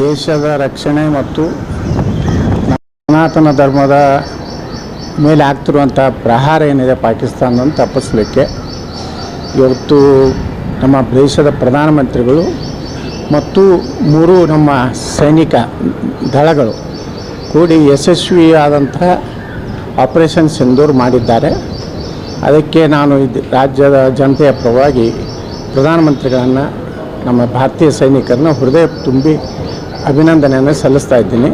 ದೇಶದ ರಕ್ಷಣೆ ಮತ್ತು ಸನಾತನ ಧರ್ಮದ ಮೇಲೆ ಆಗ್ತಿರುವಂಥ ಪ್ರಹಾರ ಏನಿದೆ ಪಾಕಿಸ್ತಾನವನ್ನು ತಪ್ಪಿಸಲಿಕ್ಕೆ ಇವತ್ತು ನಮ್ಮ ದೇಶದ ಪ್ರಧಾನಮಂತ್ರಿಗಳು ಮತ್ತು 3 ನಮ್ಮ ಸೈನಿಕ ದಳಗಳು ಕೂಡಿ ಯಶಸ್ವಿಯಾದಂಥ ಆಪರೇಷನ್ ಸಿಂಧೂರ್ ಮಾಡಿದ್ದಾರೆ. ಅದಕ್ಕೆ ನಾನು ರಾಜ್ಯದ ಜನತೆಯ ಪರವಾಗಿ ಪ್ರಧಾನಮಂತ್ರಿಗಳನ್ನು ನಮ್ಮ ಭಾರತೀಯ ಸೈನಿಕರನ್ನ ಹೃದಯ ತುಂಬಿ ಅಭಿನಂದನೆಯನ್ನು ಸಲ್ಲಿಸ್ತಾ ಇದ್ದೀನಿ.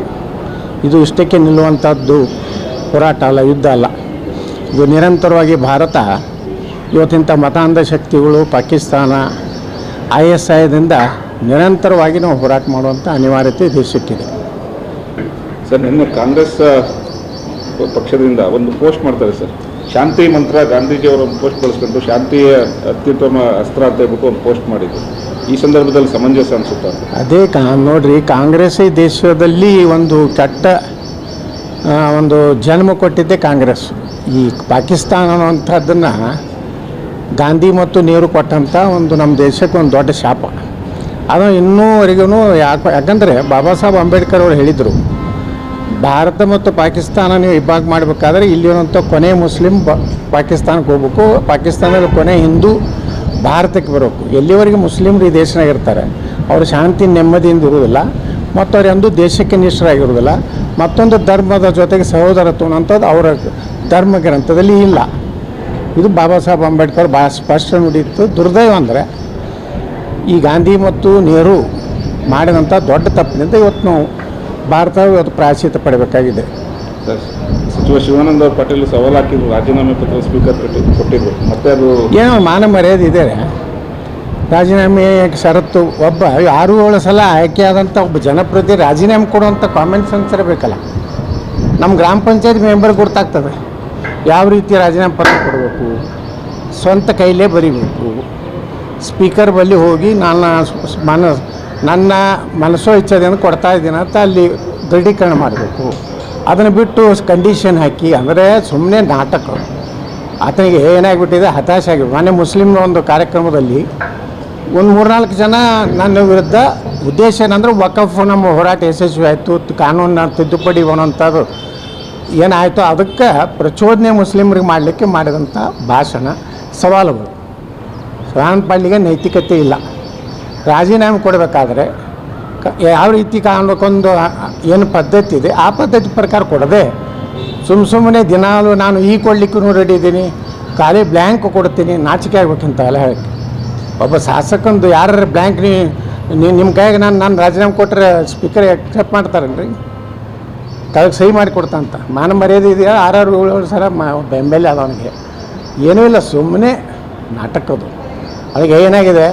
ಇದು ಇಷ್ಟಕ್ಕೆ ನಿಲ್ಲುವಂಥದ್ದು ಹೋರಾಟ ಅಲ್ಲ, ಯುದ್ಧ ಅಲ್ಲ. ಇದು ನಿರಂತರವಾಗಿ ಭಾರತ ಇವತ್ತಿಂಥ ಮತಾಂಧ ಶಕ್ತಿಗಳು ಪಾಕಿಸ್ತಾನ ISIದಿಂದ ನಿರಂತರವಾಗಿ ನಾವು ಹೋರಾಟ ಮಾಡುವಂಥ ಅನಿವಾರ್ಯತೆ ದೇಶಕ್ಕಿದೆ. ಸರ್, ನಿನ್ನೆ ಕಾಂಗ್ರೆಸ್ ಪಕ್ಷದಿಂದ ಒಂದು ಪೋಸ್ಟ್ ಮಾಡ್ತಾರೆ ಸರ್, ಶಾಂತಿ ಮಂತ್ರ ಗಾಂಧೀಜಿಯವರ ಒಂದು ಪೋಸ್ಟ್ ಬಳಸ್ಕೊಂಡು ಶಾಂತಿಯ ಅತ್ಯುತ್ತಮ ಅಸ್ತ್ರ ಅಂತ ಹೇಳ್ಬಿಟ್ಟು ಒಂದು ಪೋಸ್ಟ್ ಮಾಡಿದ್ರು. ಈ ಸಂದರ್ಭದಲ್ಲಿ ಸಮಂಜಸ ಅನಿಸುತ್ತೆ? ಅದೇ ನೋಡ್ರಿ, ಕಾಂಗ್ರೆಸ್ ಈ ದೇಶದಲ್ಲಿ ಒಂದು ಕೆಟ್ಟ ಒಂದು ಜನ್ಮ ಕೊಟ್ಟಿದ್ದೆ ಕಾಂಗ್ರೆಸ್. ಈ ಪಾಕಿಸ್ತಾನ ಅನ್ನುವಂಥದ್ದನ್ನು ಗಾಂಧಿ ಮತ್ತು ನೆಹರು ಕೊಟ್ಟಂಥ ಒಂದು ನಮ್ಮ ದೇಶಕ್ಕೆ ಒಂದು ದೊಡ್ಡ ಶಾಪ. ಅದು ಇನ್ನೂವರೆಗೂ ಯಾಕಂದರೆ ಬಾಬಾ ಸಾಹೇಬ್ ಅಂಬೇಡ್ಕರ್ ಅವರು ಹೇಳಿದರು, ಭಾರತ ಮತ್ತು ಪಾಕಿಸ್ತಾನ ನೀವು ಇಬ್ಬಾಗ ಮಾಡಬೇಕಾದ್ರೆ ಇಲ್ಲಿರುವಂಥ ಕೊನೆ ಮುಸ್ಲಿಂ ಪಾಕಿಸ್ತಾನಕ್ಕೆ ಹೋಗ್ಬೇಕು, ಪಾಕಿಸ್ತಾನದಲ್ಲಿ ಕೊನೆ ಹಿಂದೂ ಭಾರತಕ್ಕೆ ಬರಬೇಕು. ಎಲ್ಲಿವರೆಗೆ ಮುಸ್ಲಿಮ್ರು ಈ ದೇಶನಾಗ ಇರ್ತಾರೆ ಅವರು ಶಾಂತಿ ನೆಮ್ಮದಿಯಿಂದ ಇರುವುದಿಲ್ಲ ಮತ್ತು ಅವ್ರು ಎಂದೂ ದೇಶಕ್ಕೆ ನಿಷ್ಠರಾಗಿರುವುದಿಲ್ಲ. ಮತ್ತೊಂದು ಧರ್ಮದ ಜೊತೆಗೆ ಸಹೋದರತ್ವ ಅನ್ನೋಂಥದ್ದು ಅವರ ಧರ್ಮ ಗ್ರಂಥದಲ್ಲಿ ಇಲ್ಲ. ಇದು ಬಾಬಾ ಸಾಹೇಬ್ ಅಂಬೇಡ್ಕರ್ ಭಾಳ ಸ್ಪಷ್ಟ ನುಡಿಯಿತ್ತು. ದುರ್ದೈವ ಅಂದರೆ ಈ ಗಾಂಧಿ ಮತ್ತು ನೆಹರು ಮಾಡಿದಂಥ ದೊಡ್ಡ ತಪ್ಪಿನಿಂದ ಇವತ್ತು ನಾವು ಭಾರತ ಇವತ್ತು ಪ್ರಾಯಶ್ಚಿತ್ತ ಪಡಬೇಕಾಗಿದೆ. ಸಚಿವ ಶಿವಾನಂದ ಪಾಟೀಲ್ ಸವಾಲು ಹಾಕಿದ್ರು, ರಾಜೀನಾಮೆ ಪತ್ರ ಸ್ಪೀಕರ್ ಕೊಟ್ಟಿದ್ರು. ಮತ್ತೆ ಅದು ಏನೋ ಮಾನ ಮರ್ಯಾದೆ ಇದೆ. ರಾಜೀನಾಮೆ ಷರತ್ತು ಒಬ್ಬ 6-7 ಸಲ ಆಯ್ಕೆಯಾದಂಥ ಒಬ್ಬ ಜನಪ್ರತಿನಿಧಿ ರಾಜೀನಾಮೆ ಕೊಡುವಂಥ ಕಾಮನ್ ಸೆನ್ಸ್ ಇರಬೇಕಲ್ಲ. ನಮ್ಮ ಗ್ರಾಮ ಪಂಚಾಯತ್ ಮೆಂಬರ್ ಗೊತ್ತಾಗ್ತದೆ ಯಾವ ರೀತಿ ರಾಜೀನಾಮೆ ಪತ್ರ ಕೊಡಬೇಕು. ಸ್ವಂತ ಕೈಲೇ ಬರೀಬೇಕು. ಸ್ಪೀಕರ್ ಬಳಿ ಹೋಗಿ ನನ್ನ ಮನಸ್ಸೋ ಇಚ್ಛೆದಿಂದ ಕೊಡ್ತಾ ಇದ್ದೀನಿ ಅಂತ ಅಲ್ಲಿ ದೃಢೀಕರಣ ಮಾಡಬೇಕು. ಅದನ್ನು ಬಿಟ್ಟು ಕಂಡೀಷನ್ ಹಾಕಿ ಅಂದರೆ ಸುಮ್ಮನೆ ನಾಟಕ. ಆತನಿಗೆ ಏನಾಗಿಬಿಟ್ಟಿದೆ, ಹತಾಶೆ ಆಗಿ. ಮೊನ್ನೆ ಮುಸ್ಲಿಮ್ನ ಒಂದು ಕಾರ್ಯಕ್ರಮದಲ್ಲಿ ಒಂದು 3-4 ಜನ ನನ್ನ ವಿರುದ್ಧ ಉದ್ದೇಶ ಏನಂದ್ರೆ ವಕಫ್ ನಮ್ಮ ಹೋರಾಟ ಯಶಸ್ವಿ ಆಯಿತು, ಕಾನೂನನ್ನ ತಿದ್ದುಪಡಿ ಅನ್ನೋಂಥದ್ದು ಏನಾಯಿತು, ಅದಕ್ಕೆ ಪ್ರಚೋದನೆ ಮುಸ್ಲಿಮ್ರಿಗೆ ಮಾಡಲಿಕ್ಕೆ ಮಾಡಿದಂಥ ಭಾಷಣ ಸವಾಲುಗಳು. ಶಿವಾನಂದ ಪಾಟೀಲ್ಗೆ ನೈತಿಕತೆ ಇಲ್ಲ. ರಾಜೀನಾಮೆ ಕೊಡಬೇಕಾದ್ರೆ ಯಾವ ರೀತಿ ಕಾಣಬೇಕೊಂದು ಏನು ಪದ್ಧತಿ ಇದೆ ಆ ಪದ್ಧತಿ ಪ್ರಕಾರ ಕೊಡದೆ ಸುಮ್ಮನೆ ದಿನಾಲು ನಾನು ಈ ಕೊಡಲಿಕ್ಕೂ ರೆಡಿ ಇದ್ದೀನಿ, ಖಾಲಿ ಬ್ಲ್ಯಾಂಕ್ ಕೊಡ್ತೀನಿ, ನಾಚಿಕೆ ಆಗ್ಬೇಕಂತ ಎಲ್ಲ ಹೇಳಕ್ಕೆ. ಒಬ್ಬ ಶಾಸಕಂದು ಯಾರು ಬ್ಲ್ಯಾಂಕ್ ನಿಮ್ಮ ಕೈಗೆ ನಾನು ರಾಜೀನಾಮೆ ಕೊಟ್ಟರೆ ಸ್ಪೀಕರ್ ಎಕ್ಸೆಪ್ಟ್ ಮಾಡ್ತಾರೇನ್ರಿ? ಕೈಗೆ ಸಹಿ ಮಾಡಿ ಕೊಡ್ತಾನಂತ ಮಾನ ಮರ್ಯಾದೆ ಇದೆಯಾ? 6-7 ಸಲ ಬೆಂಬಲ ಅದ ಅವನಿಗೆ. ಏನೂ ಇಲ್ಲ, ಸುಮ್ಮನೆ ನಾಟಕದು. ಅದಕ್ಕೆ ಏನಾಗಿದೆ,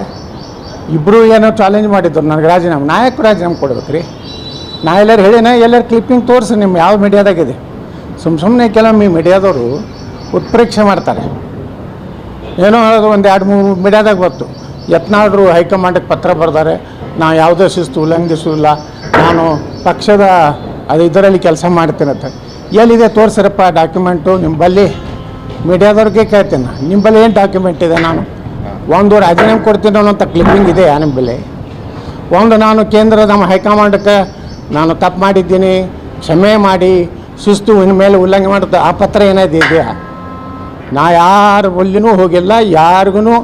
ಇಬ್ಬರು ಏನೋ ಚಾಲೆಂಜ್ ಮಾಡಿದ್ರು ನನಗೆ ರಾಜೀನಾಮೆ. ನಾಯಕರು ರಾಜೀನಾಮೆ ಕೊಡ್ಬೇಕು ರೀ. ನಾ ಎಲ್ಲರೂ ಹೇಳಿನ, ಎಲ್ಲರೂ ಕ್ಲಿಪ್ಪಿಂಗ್ ತೋರಿಸಿ ನಿಮ್ಮ ಯಾವ ಮೀಡಿಯಾದಾಗಿದೆ. ಸುಮ್ಮನೆ ಕೆಲವೊಮ್ಮೆ ಮೀಡಿಯಾದವರು ಉತ್ಪ್ರೇಕ್ಷೆ ಮಾಡ್ತಾರೆ. ಏನೋ ಹೇಳೋದು 1-2-3 ಮೀಡಿಯಾದಾಗ ಬಂತು, ಯತ್ನಾಳರು ಹೈಕಮಾಂಡಿಗೆ ಪತ್ರ ಬರ್ತಾರೆ, ನಾ ಯಾವುದೇ ಶಿಸ್ತು ಉಲ್ಲಂಘಿಸೋದಿಲ್ಲ, ನಾನು ಪಕ್ಷದ ಇದರಲ್ಲಿ ಕೆಲಸ ಮಾಡ್ತೀನಂತ. ಎಲ್ಲಿದೆ ತೋರಿಸ್ರಪ್ಪ ಡಾಕ್ಯುಮೆಂಟು ನಿಮ್ಮಲ್ಲಿ? ಮೀಡಿಯಾದವ್ರಿಗೆ ಕೇಳ್ತೇನೆ, ನಿಮ್ಮಲ್ಲಿ ಏನು ಡಾಕ್ಯುಮೆಂಟ್ ಇದೆ? ನಾನು ಒಂದು ರಾಜೀನಾಮೆ ಕೊಡ್ತೀನಿ ಅನ್ನೋಂಥ ಕ್ಲಿಪ್ಪಿಂಗ್ ಇದೆಯಾ ನಿಮ್ಮಲ್ಲಿ? ಒಂದು ನಾನು ಕೇಂದ್ರ ನಮ್ಮ ಹೈಕಮಾಂಡಕ್ಕೆ ನಾನು ತಪ್ಪು ಮಾಡಿದ್ದೀನಿ, ಕ್ಷಮೆ ಮಾಡಿ, ಶಿಸ್ತು ಇನ್ಮೇಲೆ ಉಲ್ಲಂಘನೆ ಮಾಡುತ್ತೆ, ಆ ಪತ್ರ ಏನಾದ್ರು ಇದೆಯಾ? ನಾ ಯಾರ ಬಲ್ಲಿನೂ ಹೋಗಿಲ್ಲ, ಯಾರಿಗೂ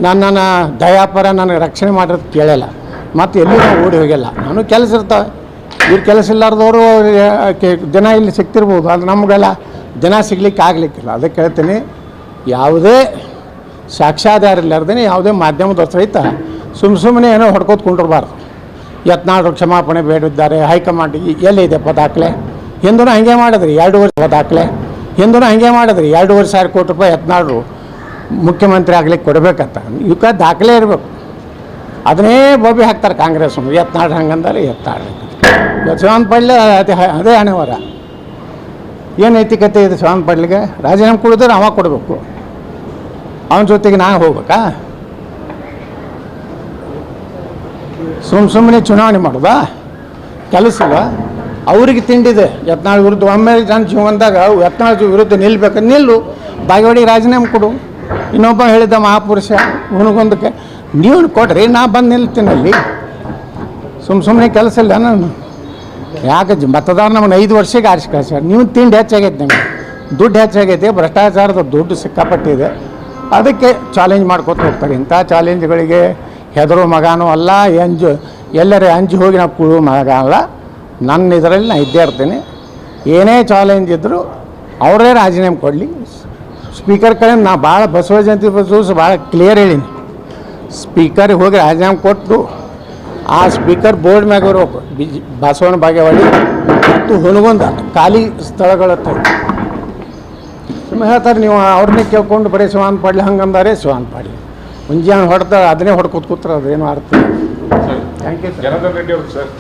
ನನ್ನನ್ನು ದಯಾಪರ ನನಗೆ ರಕ್ಷಣೆ ಮಾಡೋದು ಕೇಳಿಲ್ಲ, ಮತ್ತು ಎಲ್ಲೂ ಓಡಿ ಹೋಗಿಲ್ಲ. ನಾನು ಕೆಲಸ ಇರ್ತಾವೆ, ಇವ್ರು ಕೆಲಸ ಇಲ್ಲಾರ್ದವರು ದಿನ ಇಲ್ಲಿ ಸಿಗ್ತಿರ್ಬೋದು, ಅದು ನಮಗೆಲ್ಲ ದಿನ ಸಿಗ್ಲಿಕ್ಕೆ ಆಗಲಿಕ್ಕಿಲ್ಲ. ಅದಕ್ಕೆ ಹೇಳ್ತೀನಿ, ಯಾವುದೇ ಸಾಕ್ಷ್ಯಾಧಾರ ಇಲ್ಲಾರ್ದೇ ಯಾವುದೇ ಮಾಧ್ಯಮದವ್ರು ಸಹಿತ ಸುಮ್ಮನೆ ಏನೋ ಹೊಡ್ಕೋತ್ಕೊಂಡಿರ್ಬಾರ್ದು. ಯತ್ನಾಳರು ಕ್ಷಮಾಪಣೆ ಬೇಡಿದ್ದಾರೆ, ಹೈಕಮಾಂಡ್ ಎಲ್ಲಿದೆಪ್ಪ ದಾಖಲೆ? ಹಿಂದೂ ಹಂಗೆ ಮಾಡಿದ್ರಿ 2 ವರ್ಷ ದಾಖಲೆ. ಹಿಂದೂ ಹಂಗೆ ಮಾಡಿದ್ರಿ 2,500 ಕೋಟಿ ರೂಪಾಯಿ ಯತ್ನಾಳರು ಮುಖ್ಯಮಂತ್ರಿ ಆಗ್ಲಿಕ್ಕೆ ಕೊಡಬೇಕಂತ. ಇವಕ್ಕೆ ದಾಖಲೆ ಇರಬೇಕು. ಅದನ್ನೇ ಬೊಬ್ಬಿ ಹಾಕ್ತಾರೆ ಕಾಂಗ್ರೆಸ್. ಯತ್ನಾಳ್ ಹಂಗಂದರೆ ಯತ್ನಾಳ್ ಶಿವಾನಂದ ಪಾಟೀಲ್ ಅದೇ ಹಣೆವರ. ಏನು ನೈತಿಕತೆ ಇದೆ ಶಿವಾನಂದ ಪಾಟೀಲ್ಗೆ? ರಾಜೀನಾಮೆ ಕೊಡಿದ್ರೆ ಅವ ಕೊಡಬೇಕು, ಅವನ ಜೊತೆಗೆ ನಾನು ಹೋಗ್ಬೇಕಾ? ಸುಮ್ಮನೆ ಚುನಾವಣೆ ಮಾಡೋದಾ? ಕೆಲಸ ಅವ್ರಿಗೆ ತಿಂಡಿದೆ ಯತ್ನಾಳ್ ವಿರುದ್ಧ. ಒಮ್ಮೆ ನನ್ನ ಜೀವನದಾಗ ಯತ್ನಾಳ್ ವಿರುದ್ಧ ನಿಲ್ಲಬೇಕು, ನಿಲ್ಲು. ಬಾಗೇವಾಡಿ ರಾಜೀನಾಮೆ ಕೊಡು. ಇನ್ನೊಬ್ಬ ಹೇಳಿದ್ದ ಮಹಾಪುರುಷ ಹುನಗೊಂದಕ್ಕೆ ನೀವು ಕೊಡ್ರಿ, ನಾ ಬಂದು ನಿಲ್ತೀನಿ ಅಲ್ಲಿ. ಸುಮ್ಮನೆ ಕೆಲಸ ಇಲ್ಲ ನಾನು. ಯಾಕೆ ಮತದಾರ ನಮ್ಮನ್ನು 5 ವರ್ಷಕ್ಕೆ ಆರಿಸಿ ಕಳಿಸ್ಯಾರ. ನೀವು ತಿಂಡಿ ಹೆಚ್ಚಾಗೈತೆ, ನಿಮಗೆ ದುಡ್ಡು ಹೆಚ್ಚಾಗೈತೆ, ಭ್ರಷ್ಟಾಚಾರದ ದುಡ್ಡು ಸಿಕ್ಕಾಪಟ್ಟಿದೆ. ಅದಕ್ಕೆ ಚಾಲೆಂಜ್ ಮಾಡ್ಕೊತ ಹೋಗ್ತಾರೆ. ಇಂಥ ಚಾಲೆಂಜ್ಗಳಿಗೆ ಹೆದರೋ ಮಗನೂ ಅಲ್ಲ, ಎಲ್ಲರೇ ಅಂಜಿ ಹೋಗಿ ನಾವು ಕುಳು ಮಗ ಅಲ್ಲ. ನನ್ನ ಇದರಲ್ಲಿ ನಾನು ಇದ್ದೇ ಇರ್ತೀನಿ. ಏನೇ ಚಾಲೆಂಜ್ ಇದ್ದರೂ ಅವರೇ ರಾಜೀನಾಮೆ ಕೊಡಲಿ. ಸ್ಪೀಕರ್ ಕಡೆ ನಾ ಭಾಳ ಬಸವ ಜಯಂತಿ ದಿವಸ ಭಾಳ ಕ್ಲಿಯರ್ ಹೇಳೀನಿ. ಸ್ಪೀಕರಿಗೆ ಹೋಗಿ ರಾಜೀನಾಮೆ ಕೊಟ್ಟು ಆ ಸ್ಪೀಕರ್ ಬೋರ್ಡ್ ಮ್ಯಾಗ ಇರ್ಬೇಕು. ಬಸವನ ಬಾಗೇವಾಡಿ ಮತ್ತು ಹುನಗೊಂದ ಖಾಲಿ ಸ್ಥಳಗಳ ಸುಮ್ಮನೆ ಹೇಳ್ತಾರೆ. ನೀವು ಅವ್ರನ್ನೇ ಕೇಳ್ಕೊಂಡು ಬರೀ ಶಿವಾನ್ ಪಾಡ್ಲಿ ಹಂಗಂದಾರೆ ಶಿವಾನ್ ಪಾಡ್ಲಿ ಮುಂಜಾನೆ ಹೊಡೆದ ಅದನ್ನೇ ಹೊಡ್ಕೊತ ಕೂತ್ರೆ ಅದೇನು ಅರ್ಥ. Thank you sir. Janardhan Reddy ಅವರು ಸರ್.